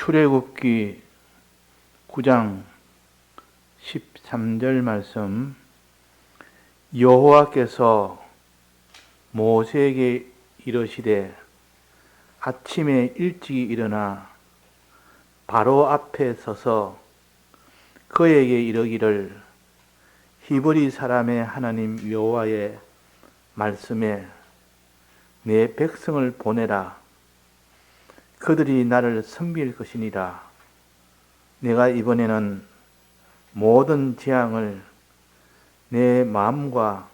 출애굽기 9장 13절 말씀, 여호와께서 모세에게 이르시되 아침에 일찍이 일어나 바로 앞에 서서 그에게 이르기를 히브리 사람의 하나님 여호와의 말씀에 내 백성을 보내라. 그들이 나를 섬길 것이니라. 내가 이번에는 모든 재앙을 내 마음과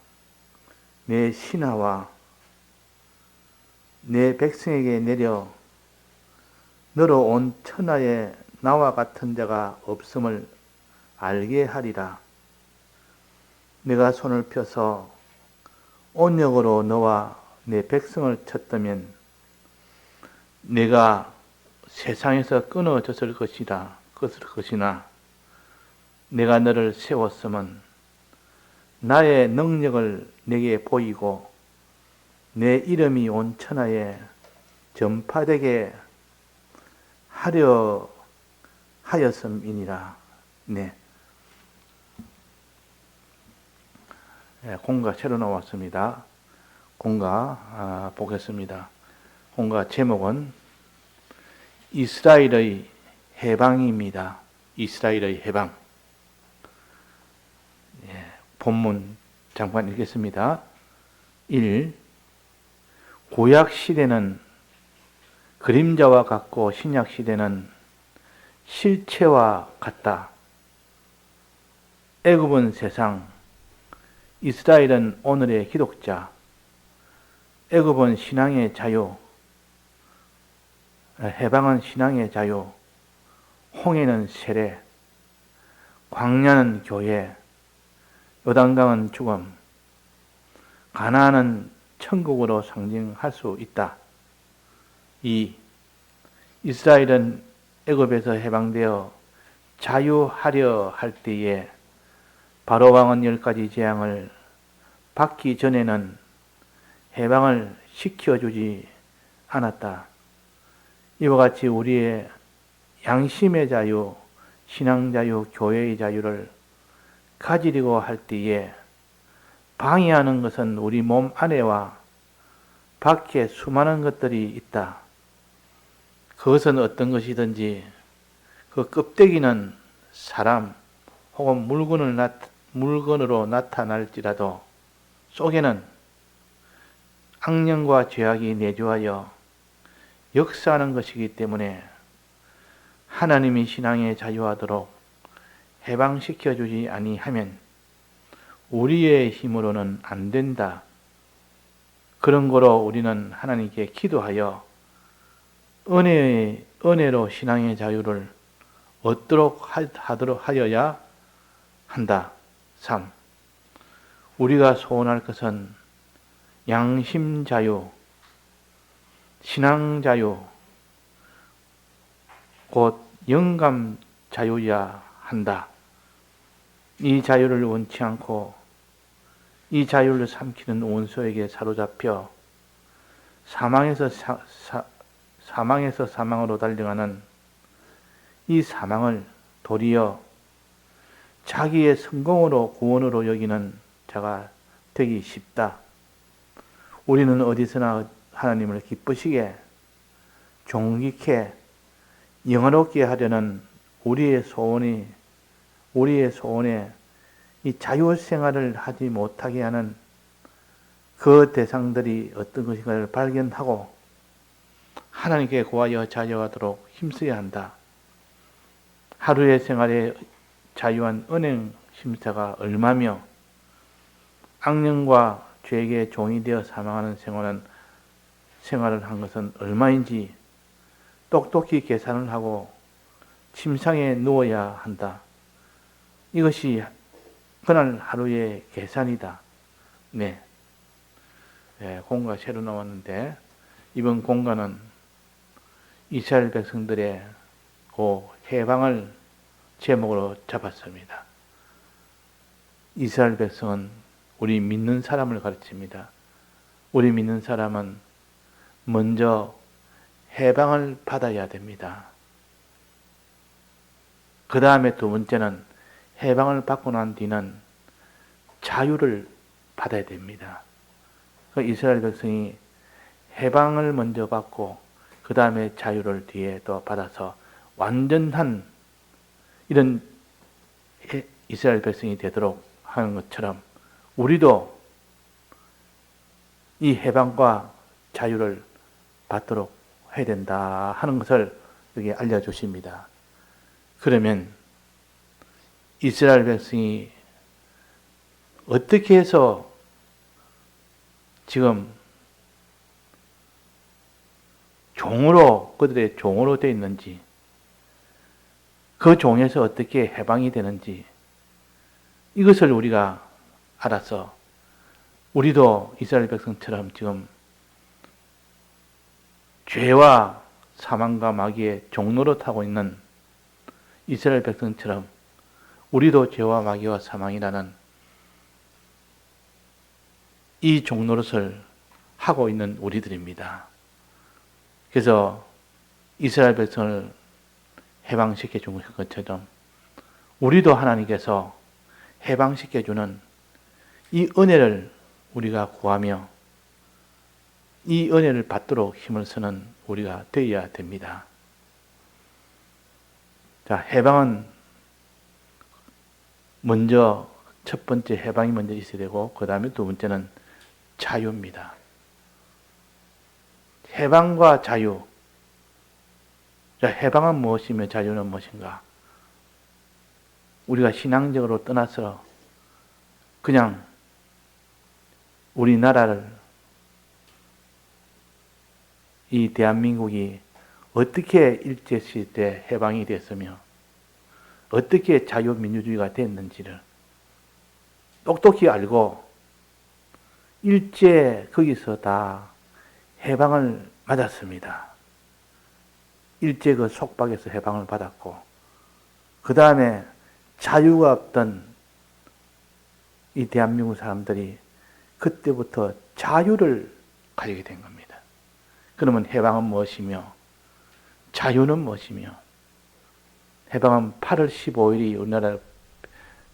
내 신하와 내 백성에게 내려 너로 온 천하에 나와 같은 자가 없음을 알게 하리라. 내가 손을 펴서 온역으로 너와 내 백성을 쳤다면 내가 세상에서 끊어졌을 것이나 내가 너를 세웠으면 나의 능력을 내게 보이고 내 이름이 온 천하에 전파되게 하려 하였음이니라. 공가 새로 나왔습니다. 공가 보겠습니다. 공가 제목은 이스라엘의 해방입니다. 이스라엘의 해방. 본문 잠깐 읽겠습니다. 1. 구약 시대는 그림자와 같고 신약 시대는 실체와 같다. 애굽은 세상, 이스라엘은 오늘의 기독자. 애굽은 신앙의 자유, 해방은 신앙의 자유, 홍해는 세례, 광야는 교회, 요단강은 죽음, 가나안은 천국으로 상징할 수 있다. 2. 이스라엘은 애굽에서 해방되어 자유하려 할 때에 바로 왕은 10가지 재앙을 받기 전에는 해방을 시켜주지 않았다. 이와 같이 우리의 양심의 자유, 신앙 자유, 교회의 자유를 가지려고 할 때에 방해하는 것은 우리 몸 안에와 밖에 수많은 것들이 있다. 그것은 어떤 것이든지 그 껍데기는 사람 혹은 물건으로 나타날지라도 속에는 악령과 죄악이 내주하여 역사하는 것이기 때문에 하나님이 신앙에 자유하도록 해방시켜주지 아니하면 우리의 힘으로는 안 된다. 그런 거로 우리는 하나님께 기도하여 은혜로 신앙의 자유를 얻도록 하도록 하여야 한다. 3. 우리가 소원할 것은 양심 자유, 신앙 자유, 곧 영감 자유야 한다. 이 자유를 원치 않고 이 자유를 삼키는 원수에게 사로잡혀 사망에서 사망으로 달려가는 이 사망을 도리어 자기의 성공으로 구원으로 여기는 자가 되기 쉽다. 우리는 어디서나 하나님을 기쁘시게 존귀케 영화롭게 하려는 우리의 소원에 이 자유생활을 하지 못하게 하는 그 대상들이 어떤 것인가를 발견하고 하나님께 구하여 자유하도록 힘써야 한다. 하루의 생활에 자유한 은행 심사가 얼마며 악령과 죄의 종이 되어 사망하는 생활을 한 것은 얼마인지 똑똑히 계산을 하고 침상에 누워야 한다. 이것이 그날 하루의 계산이다. 공가 새로 나왔는데 이번 공가는 이스라엘 백성들의 그 해방을 제목으로 잡았습니다. 이스라엘 백성은 우리 믿는 사람을 가르칩니다. 우리 믿는 사람은 먼저 해방을 받아야 됩니다. 그 다음에 두 번째는 해방을 받고 난 뒤는 자유를 받아야 됩니다. 그 이스라엘 백성이 해방을 먼저 받고 그 다음에 자유를 뒤에 또 받아서 완전한 이런 이스라엘 백성이 되도록 하는 것처럼 우리도 이 해방과 자유를 받도록 해야 된다 하는 것을 여기 알려주십니다. 그러면 이스라엘 백성이 어떻게 해서 지금 그들의 종으로 되어 있는지, 그 종에서 어떻게 해방이 되는지, 이것을 우리가 알아서 우리도 이스라엘 백성처럼 지금 죄와 사망과 마귀의 종노릇하고 있는 이스라엘 백성처럼 우리도 죄와 마귀와 사망이라는 이 종노릇을 하고 있는 우리들입니다. 그래서 이스라엘 백성을 해방시켜 준 것처럼 우리도 하나님께서 해방시켜 주는 이 은혜를 우리가 구하며 이 은혜를 받도록 힘을 쓰는 우리가 되어야 됩니다. 자, 해방은 먼저 첫 번째 해방이 먼저 있어야 되고 그 다음에 두 번째는 자유입니다. 해방과 자유. 자, 해방은 무엇이며 자유는 무엇인가? 우리가 신앙적으로 떠나서 그냥 우리나라를 이 대한민국이 어떻게 일제시대 때 해방이 됐으며 어떻게 자유민주주의가 됐는지를 똑똑히 알고 일제 거기서 다 해방을 맞았습니다. 일제 그 속박에서 해방을 받았고 그 다음에 자유가 없던 이 대한민국 사람들이 그때부터 자유를 가지게 된 겁니다. 그러면 해방은 무엇이며 자유는 무엇이며 해방은 8월 15일이 우리나라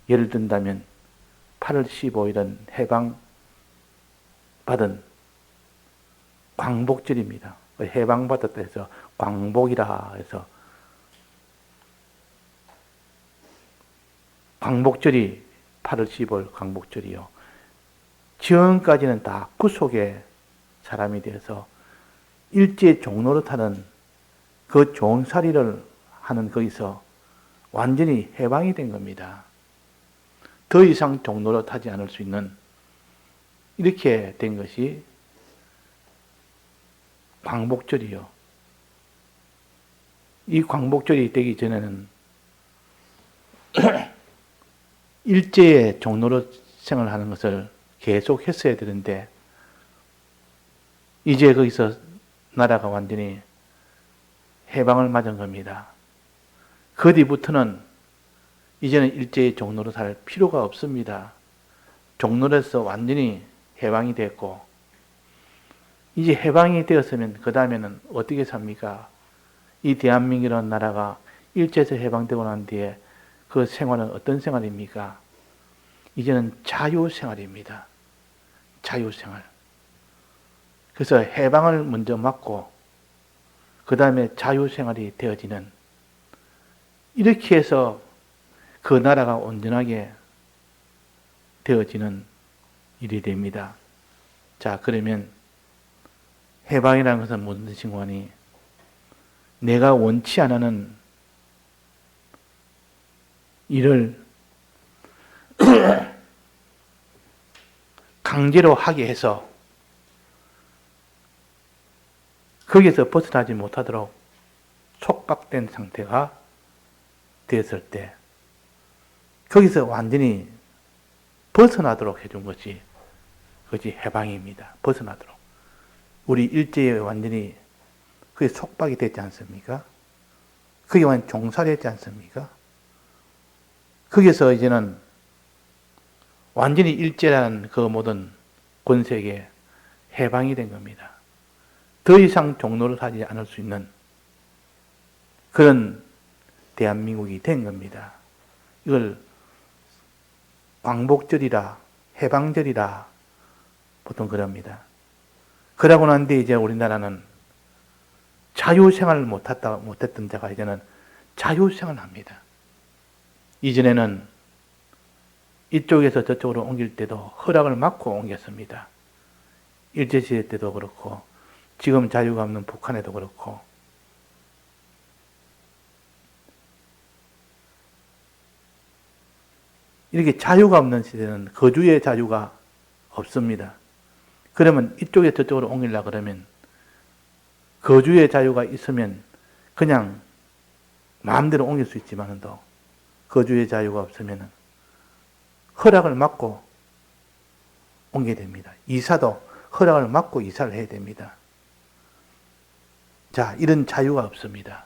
예를 든다면 8월 15일은 해방 받은 광복절입니다. 해방받았다 해서 광복이라 해서 광복절이 8월 15일 광복절이요. 지금까지는 다 구속의 사람이 되어서 일제 종노릇하는 그 종살이를 하는 거기서 완전히 해방이 된 겁니다. 더 이상 종노릇하지 않을 수 있는 이렇게 된 것이 광복절이요. 이 광복절이 되기 전에는 일제의 종노릇 생활을 하는 것을 계속 했어야 되는데 이제 거기서 나라가 완전히 해방을 맞은 겁니다. 그 뒤부터는 이제는 일제의 종노릇 할 필요가 없습니다. 종노릇에서 완전히 해방이 됐고 이제 해방이 되었으면 그 다음에는 어떻게 삽니까? 이 대한민국이라는 나라가 일제에서 해방되고 난 뒤에 그 생활은 어떤 생활입니까? 이제는 자유생활입니다. 자유생활. 그래서 해방을 먼저 맞고 그 다음에 자유생활이 되어지는 이렇게 해서 그 나라가 온전하게 되어지는 일이 됩니다. 자, 그러면 해방이라는 것은 무슨 뜻인고 하니 내가 원치 않는 일을 강제로 하게 해서 거기에서 벗어나지 못하도록 속박된 상태가 되었을 때 거기서 완전히 벗어나도록 해준 것이 그것이 해방입니다. 벗어나도록. 우리 일제에 완전히 그게 속박이 됐지 않습니까? 그게 완전 종살이했지 않습니까? 거기서 이제는 완전히 일제라는 그 모든 권세에 해방이 된 겁니다. 더 이상 종노를 하지 않을 수 있는 그런 대한민국이 된 겁니다. 이걸 광복절이라 해방절이라 보통 그럽니다. 그러고 난 뒤에 이제 우리나라는 자유생활을 못했던 자가 이제는 자유생활을 합니다. 이전에는 이쪽에서 저쪽으로 옮길 때도 허락을 받고 옮겼습니다. 일제시대 때도 그렇고 지금 자유가 없는 북한에도 그렇고 이렇게 자유가 없는 시대는 거주의 자유가 없습니다. 그러면 이쪽에 저쪽으로 옮기려고 그러면 거주의 자유가 있으면 그냥 마음대로 옮길 수 있지만도 거주의 자유가 없으면 허락을 받고 옮겨야 됩니다. 이사도 허락을 받고 이사를 해야 됩니다. 자, 이런 자유가 없습니다.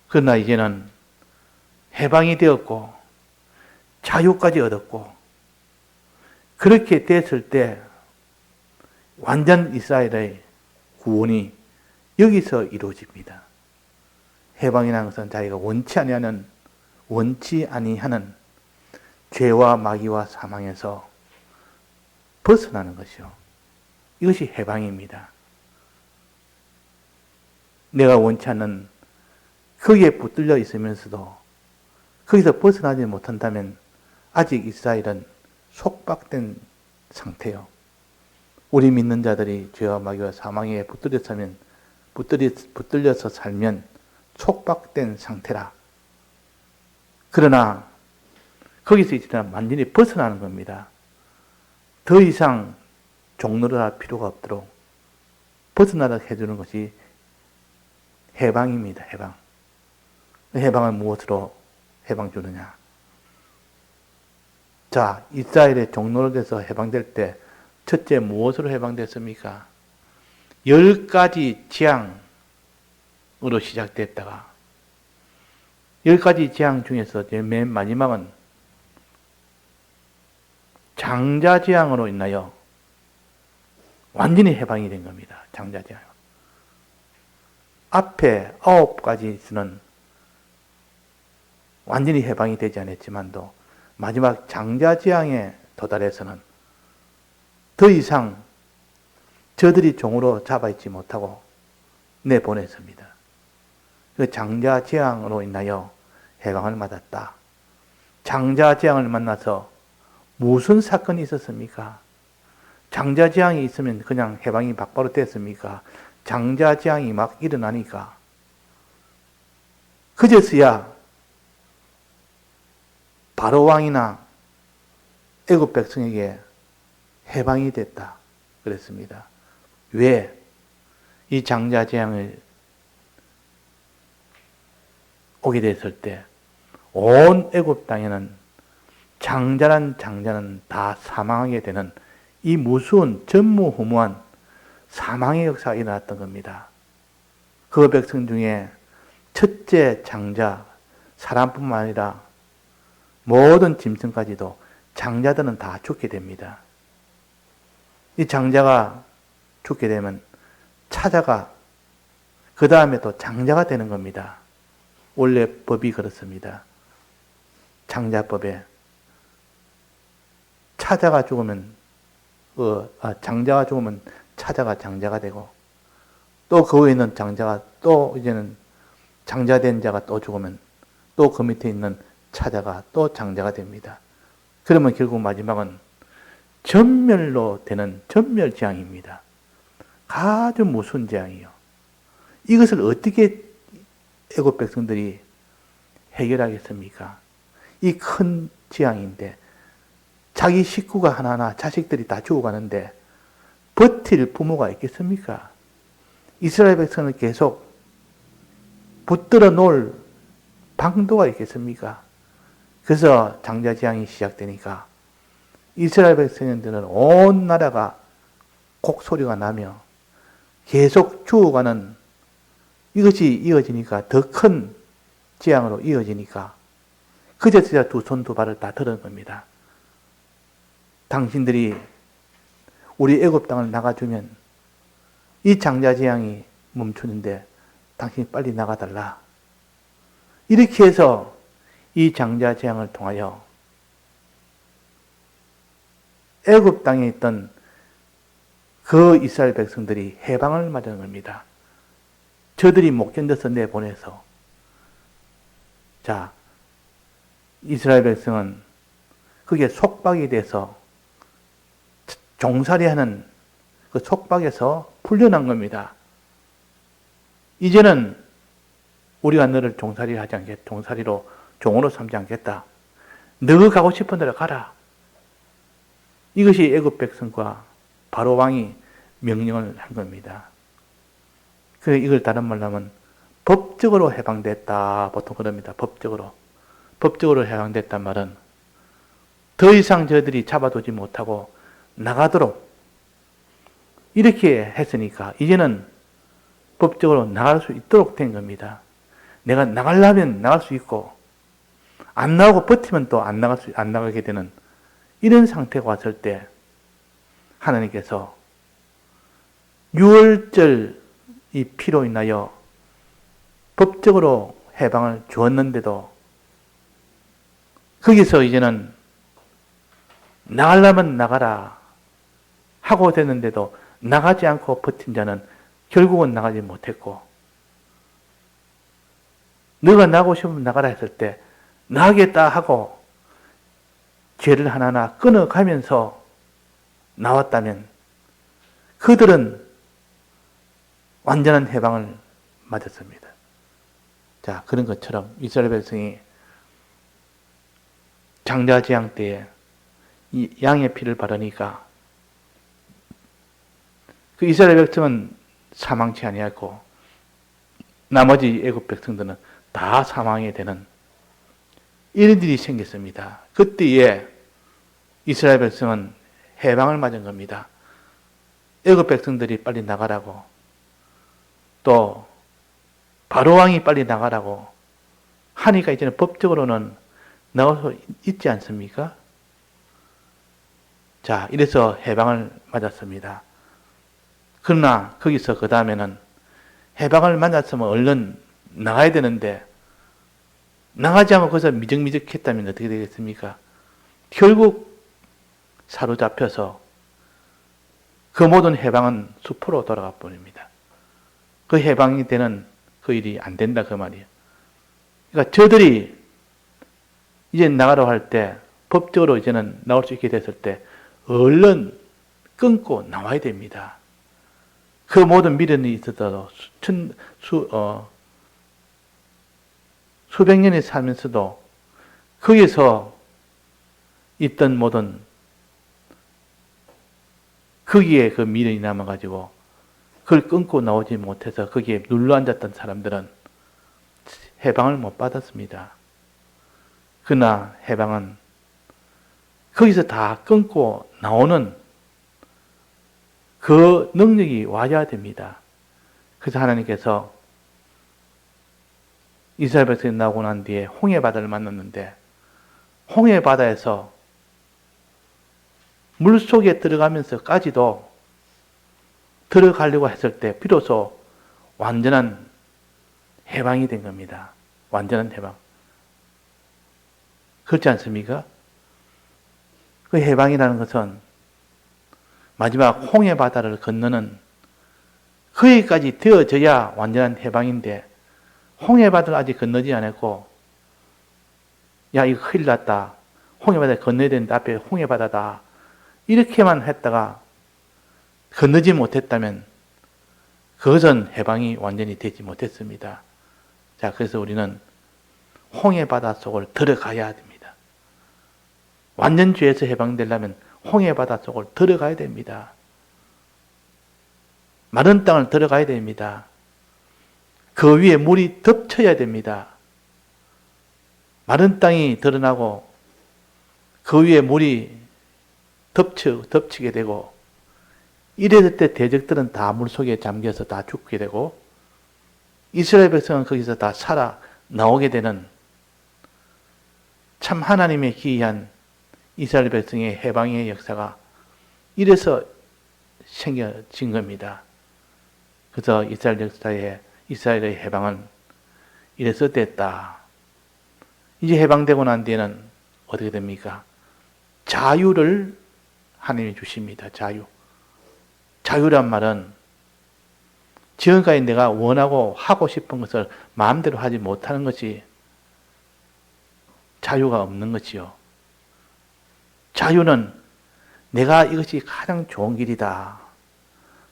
그러나 이제는 해방이 되었고 자유까지 얻었고 그렇게 됐을 때 완전 이스라엘의 구원이 여기서 이루어집니다. 해방이라는 것은 자기가 원치 아니하는 죄와 마귀와 사망에서 벗어나는 것이요. 이것이 해방입니다. 내가 원치 않는 거기에 붙들려 있으면서도 거기서 벗어나지 못한다면 아직 이스라엘은 속박된 상태요. 우리 믿는 자들이 죄와 마귀와 사망에 붙들려서 살면 속박된 상태라. 그러나 거기서 이제 완전히 벗어나는 겁니다. 더 이상 종로를 할 필요가 없도록 벗어나도록 해주는 것이 해방입니다. 해방. 해방을 무엇으로 해방 주느냐? 자, 이스라엘의 종로에서 해방될 때 첫째 무엇으로 해방됐습니까? 10가지 재앙으로 시작됐다가 10가지 재앙 중에서 맨 마지막은 장자재앙으로 인하여 완전히 해방이 된 겁니다. 장자재앙. 앞에 9가지는 완전히 해방이 되지 않았지만도 마지막 장자재앙에 도달해서는 더 이상 저들이 종으로 잡아있지 못하고 내보냈습니다. 그 장자재앙으로 인하여 해방을 받았다. 장자재앙을 만나서 무슨 사건이 있었습니까? 장자재앙이 있으면 그냥 해방이 바로 됐습니까? 장자재앙이 막 일어나니까 그제서야 바로 왕이나 애굽 백성에게 해방이 됐다 그랬습니다. 왜? 이 장자재앙을 오게 됐을 때 온 애굽 땅에는 장자는 다 사망하게 되는 이 무서운 전무후무한 사망의 역사가 일어났던 겁니다. 그 백성 중에 첫째 장자, 사람뿐만 아니라 모든 짐승까지도 장자들은 다 죽게 됩니다. 이 장자가 죽게 되면 차자가 그 다음에 또 장자가 되는 겁니다. 원래 법이 그렇습니다. 장자법에 차자가 죽으면 장자가 죽으면 차자가 장자가 되고 또 그 위에 있는 장자가 또 이제는 장자된 자가 또 죽으면 또 그 밑에 있는 차자가 또 장자가 됩니다. 그러면 결국 마지막은 전멸로 되는 전멸재앙입니다. 아주 무서운 재앙이요. 이것을 어떻게 애굽 백성들이 해결하겠습니까? 이 큰 재앙인데 자기 식구가 하나하나 자식들이 다 죽어가는데 버틸 부모가 있겠습니까? 이스라엘 백성을 계속 붙들어 놓을 방도가 있겠습니까? 그래서 장자재앙이 시작되니까 이스라엘 백성들은 온 나라가 곡소리가 나며 계속 죽어가는 이것이 이어지니까 더 큰 재앙으로 이어지니까 그제서야 두 손 두 발을 다 들은 겁니다. 당신들이 우리 애굽 땅을 나가주면 이 장자재앙이 멈추는데 당신이 빨리 나가달라. 이렇게 해서 이 장자 재앙을 통하여 애굽 땅에 있던 그 이스라엘 백성들이 해방을 맞은 겁니다. 저들이 못 견뎌서 내보내서. 자, 이스라엘 백성은 그게 속박이 돼서 종살이하는 그 속박에서 풀려난 겁니다. 이제는 우리가 너를 종살이 하지 않겠다. 종살이로 종으로 삼지 않겠다. 너가 가고 싶은 데로 가라. 이것이 애굽 백성과 바로 왕이 명령을 한 겁니다. 그래서 이걸 다른 말로 하면 법적으로 해방됐다. 보통 그럽니다. 법적으로. 법적으로 해방됐단 말은 더 이상 저들이 잡아두지 못하고 나가도록 이렇게 했으니까 이제는 법적으로 나갈 수 있도록 된 겁니다. 내가 나가려면 나갈 수 있고 안 나오고 버티면 또 안 나가게 되는 이런 상태가 왔을 때 하나님께서 6월절 이 피로 인하여 법적으로 해방을 주었는데도 거기서 이제는 나가려면 나가라 하고 됐는데도 나가지 않고 버틴 자는 결국은 나가지 못했고, 너가 나가고 싶으면 나가라 했을 때 나가겠다 하고 죄를 하나하나 끊어가면서 나왔다면 그들은 완전한 해방을 맞았습니다. 자, 그런 것처럼 이스라엘 백성이 장자재앙 때에 이 양의 피를 바르니까 그 이스라엘 백성은 사망치 아니하고 나머지 애굽 백성들은 다 사망이 되는 이런 일이 생겼습니다. 그때에 이스라엘 백성은 해방을 맞은 겁니다. 애굽 백성들이 빨리 나가라고, 또 바로 왕이 빨리 나가라고 하니까 이제는 법적으로는 나올 수 있지 않습니까? 자, 이래서 해방을 맞았습니다. 그러나 거기서 그 다음에는 해방을 맞았으면 얼른 나가야 되는데 나가지 않고 거기서 미적미적했다면 어떻게 되겠습니까? 결국 사로잡혀서 그 모든 해방은 수포로 돌아가 버립니다. 그 해방이 되는 그 일이 안 된다 그 말이에요. 그러니까 저들이 이제 나가라고 할 때 법적으로 이제는 나올 수 있게 됐을 때 얼른 끊고 나와야 됩니다. 그 모든 미련이 있었어도 수백 년이 살면서도 거기서 있던 모든 거기에 그 미련이 남아가지고 그걸 끊고 나오지 못해서 거기에 눌러앉았던 사람들은 해방을 못 받았습니다. 그러나 해방은 거기서 다 끊고 나오는 그 능력이 와야 됩니다. 그래서 하나님께서 이스라엘 백성이 나오고 난 뒤에 홍해바다를 만났는데 홍해바다에서 물속에 들어가면서까지도 들어가려고 했을 때 비로소 완전한 해방이 된 겁니다. 완전한 해방. 그렇지 않습니까? 그 해방이라는 것은 마지막 홍해바다를 건너는 거기까지 되어져야 완전한 해방인데 홍해바다를 아직 건너지 않았고 야 이거 큰일 났다. 홍해바다에 건너야 되는데 앞에 홍해바다다. 이렇게만 했다가 건너지 못했다면 그것은 해방이 완전히 되지 못했습니다. 자, 그래서 우리는 홍해바다 속을 들어가야 됩니다. 완전 죄에서 해방되려면 홍해바다 속을 들어가야 됩니다. 마른 땅을 들어가야 됩니다. 그 위에 물이 덮쳐야 됩니다. 마른 땅이 드러나고 그 위에 물이 덮치게 되고 이랬을 때 대적들은 다 물속에 잠겨서 다 죽게 되고 이스라엘 백성은 거기서 다 살아 나오게 되는 참 하나님의 기이한 이스라엘 백성의 해방의 역사가 이래서 생겨진 겁니다. 그래서 이스라엘 역사에 이스라엘의 해방은 이래서 됐다. 이제 해방되고 난 뒤에는 어떻게 됩니까? 자유를 하나님이 주십니다. 자유. 자유란 말은 지금까지 내가 원하고 하고 싶은 것을 마음대로 하지 못하는 것이 자유가 없는 것이요. 자유는 내가 이것이 가장 좋은 길이다.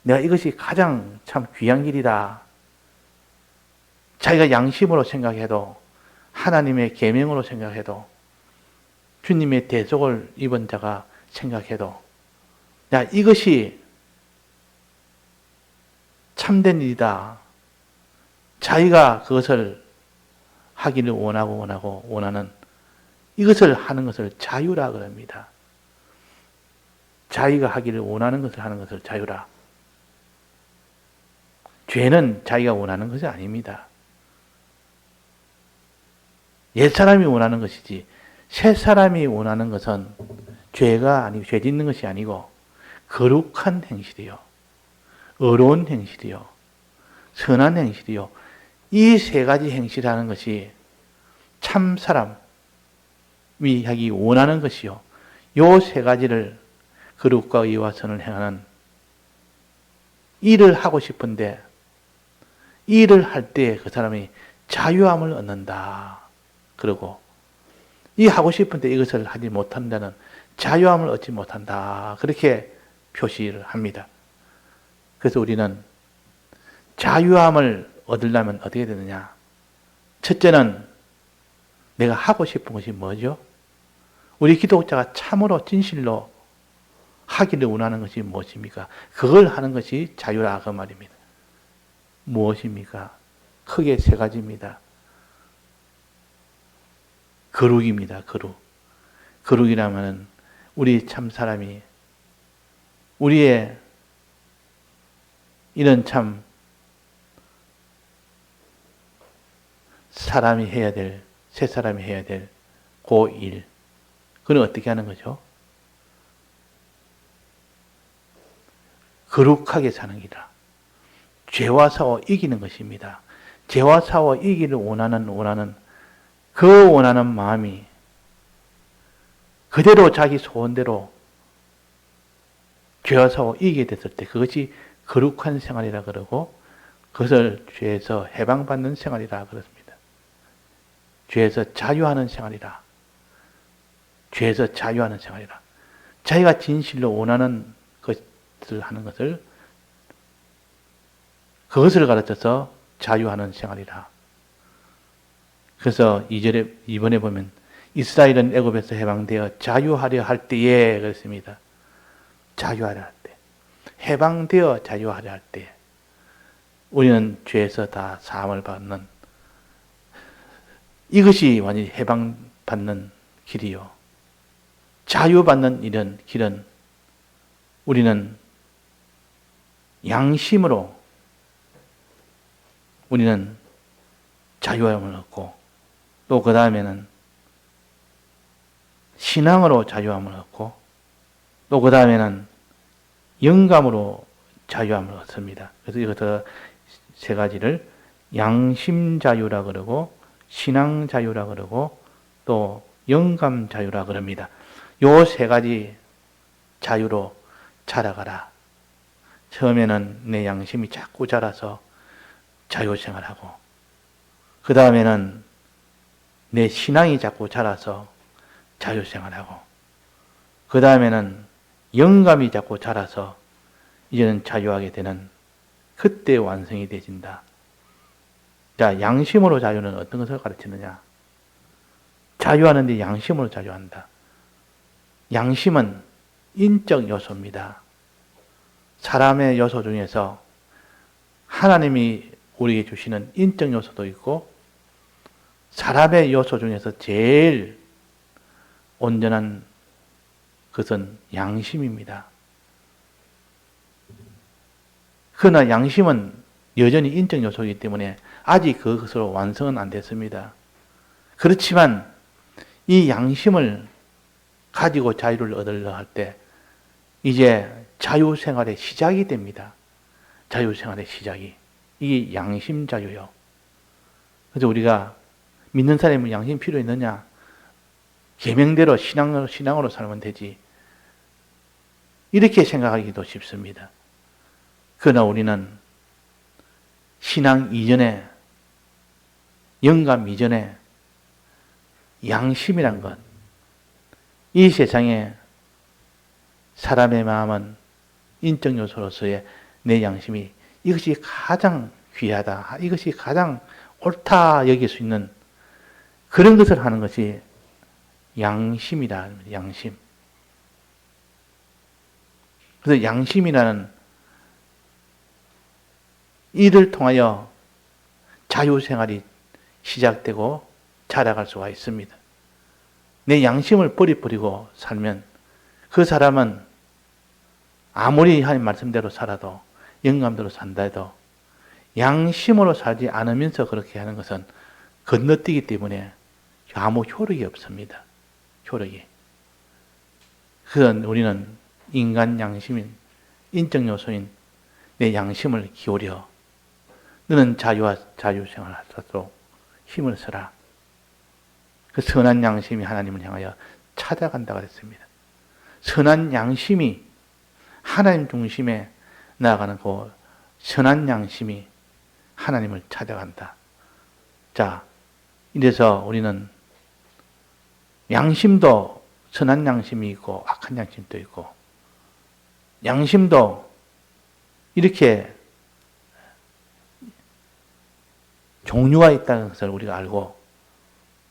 내가 이것이 가장 참 귀한 길이다. 자기가 양심으로 생각해도 하나님의 계명으로 생각해도 주님의 대속을 입은 자가 생각해도 야, 이것이 참된 일이다. 자기가 그것을 하기를 원하는 이것을 하는 것을 자유라 그럽니다. 자기가 하기를 원하는 것을 하는 것을 자유라. 죄는 자기가 원하는 것이 아닙니다. 옛사람이 원하는 것이지 새사람이 원하는 것은 죄가 아니고 죄 짓는 것이 아니고 거룩한 행실이요. 의로운 행실이요. 선한 행실이요. 이 세 가지 행실하는 것이 참 사람이 하기 원하는 것이요. 요 세 가지를 거룩과 의와 선을 행하는 일을 하고 싶은데 일을 할 때 그 사람이 자유함을 얻는다. 그리고 이 하고 싶은데 이것을 하지 못한다는 자유함을 얻지 못한다. 그렇게 표시를 합니다. 그래서 우리는 자유함을 얻으려면 어떻게 되느냐? 첫째는 내가 하고 싶은 것이 뭐죠? 우리 기독자가 참으로 진실로 하기를 원하는 것이 무엇입니까? 그걸 하는 것이 자유라 그 말입니다. 무엇입니까? 크게 세 가지입니다. 거룩입니다. 거룩. 거룩이라면 우리 참 사람이 우리의 이런 참 사람이 해야 될, 새 사람이 해야 될 그 일. 그건 어떻게 하는 거죠? 거룩하게 사는 길이라. 죄와 싸워 이기는 것입니다. 죄와 싸워 이기를 원하는 그 원하는 마음이 그대로 자기 소원대로 죄와 싸워 이기게 됐을 때 그것이 거룩한 생활이라 그러고 그것을 죄에서 해방받는 생활이라 그렇습니다. 죄에서 자유하는 생활이라. 죄에서 자유하는 생활이라. 자기가 진실로 원하는 것을 하는 것을 그것을 가르쳐서 자유하는 생활이라. 그래서 2절에 이번에 보면 이스라엘은 애굽에서 해방되어 자유하려 할 때에 그랬습니다. 자유하려 할 때. 해방되어 자유하려 할 때. 우리는 죄에서 다 사함을 받는 이것이 완전히 해방받는 길이요. 자유받는 이런 길은 우리는 양심으로 우리는 자유함을 얻고 또 그 다음에는 신앙으로 자유함을 얻고 또 그 다음에는 영감으로 자유함을 얻습니다. 그래서 이것을 세 가지를 양심 자유라 그러고 신앙 자유라 그러고 또 영감 자유라 그럽니다. 요 세 가지 자유로 자라가라. 처음에는 내 양심이 자꾸 자라서 자유생활하고 그 다음에는 내 신앙이 자꾸 자라서 자유생활하고 그 다음에는 영감이 자꾸 자라서 이제는 자유하게 되는 그때 완성이 되진다. 자, 양심으로 자유는 어떤 것을 가르치느냐? 자유하는데 양심으로 자유한다. 양심은 인적 요소입니다. 사람의 요소 중에서 하나님이 우리에게 주시는 인적 요소도 있고 사람의 요소 중에서 제일 온전한 것은 양심입니다. 그러나 양심은 여전히 인적 요소이기 때문에 아직 그것으로 완성은 안 됐습니다. 그렇지만 이 양심을 가지고 자유를 얻으려 할 때 이제 자유생활의 시작이 됩니다. 자유생활의 시작이. 이게 양심 자유요. 그래서 우리가 믿는 사람이 양심 필요 있느냐? 계명대로 신앙으로 살면 되지. 이렇게 생각하기도 쉽습니다. 그러나 우리는 신앙 이전에, 영감 이전에 양심이란 것, 이 세상에 사람의 마음은 인적 요소로서의 내 양심이 이것이 가장 귀하다, 이것이 가장 옳다 여길 수 있는 그런 것을 하는 것이 양심이다. 양심. 그래서 양심이라는 이를 통하여 자유생활이 시작되고 자라갈 수가 있습니다. 내 양심을 버리고 살면 그 사람은 아무리 하나님 말씀대로 살아도 영감대로 산다 해도 양심으로 살지 않으면서 그렇게 하는 것은 건너뛰기 때문에 아무 효력이 없습니다. 효력이. 그래서 우리는 인간 양심인 인적 요소인 내 양심을 기울여 너는 자유와 자유생활을 하도록 힘을 써라. 그 선한 양심이 하나님을 향하여 찾아간다고 그랬습니다. 선한 양심이 하나님 중심에 나아가는 그 선한 양심이 하나님을 찾아간다. 자, 이래서 우리는 양심도 선한 양심이 있고 악한 양심도 있고 양심도 이렇게 종류가 있다는 것을 우리가 알고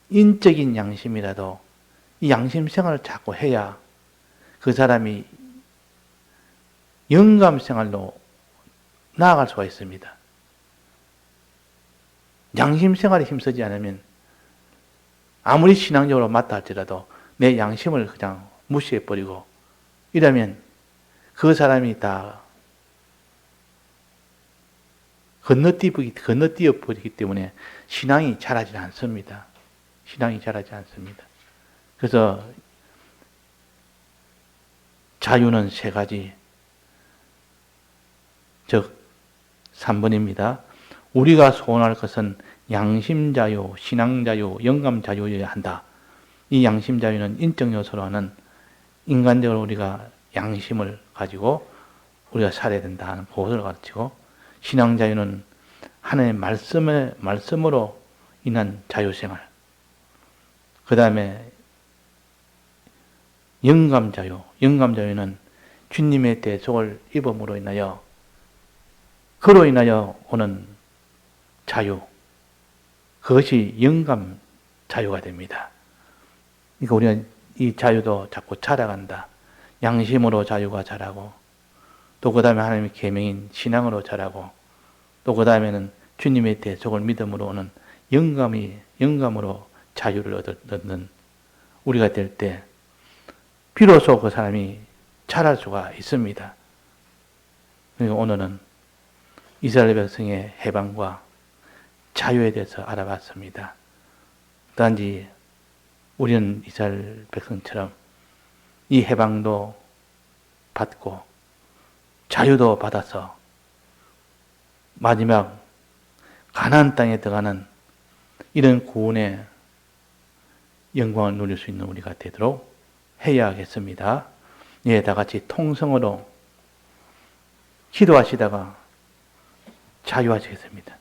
인적인 양심이라도 이 양심 생활을 자꾸 해야 그 사람이 영감 생활로 나아갈 수가 있습니다. 양심 생활에 힘쓰지 않으면 아무리 신앙적으로 맞다 할지라도 내 양심을 그냥 무시해버리고 이러면 그 사람이 다 건너뛰어 버리기 때문에 신앙이 자라지 않습니다. 신앙이 자라지 않습니다. 그래서 자유는 세 가지, 즉 3번입니다. 우리가 소원할 것은 양심자유, 신앙자유, 영감자유여야 한다. 이 양심자유는 인적 요소로 하는 인간적으로 우리가 양심을 가지고 우리가 살아야 된다 하는 그것을 가르치고, 신앙자유는 하나님의 말씀으로 인한 자유생활, 그 다음에 영감자유는 주님의 대속을 입음으로 인하여 그로 인하여 오는 자유, 그것이 영감 자유가 됩니다. 그러니까 우리는 이 자유도 자꾸 자라간다. 양심으로 자유가 자라고, 또 그 다음에 하나님의 계명인 신앙으로 자라고, 또 그 다음에는 주님의 대속을 믿음으로 오는 영감으로 자유를 얻는 우리가 될 때 비로소 그 사람이 자랄 수가 있습니다. 그러니까 오늘은 이스라엘 백성의 해방과 자유에 대해서 알아봤습니다. 단지 우리는 이스라엘 백성처럼 이 해방도 받고 자유도 받아서 마지막 가나안 땅에 들어가는 이런 구원의 영광을 누릴 수 있는 우리가 되도록 해야겠습니다. 예, 다 같이 통성으로 기도하시다가 자유하시겠습니다.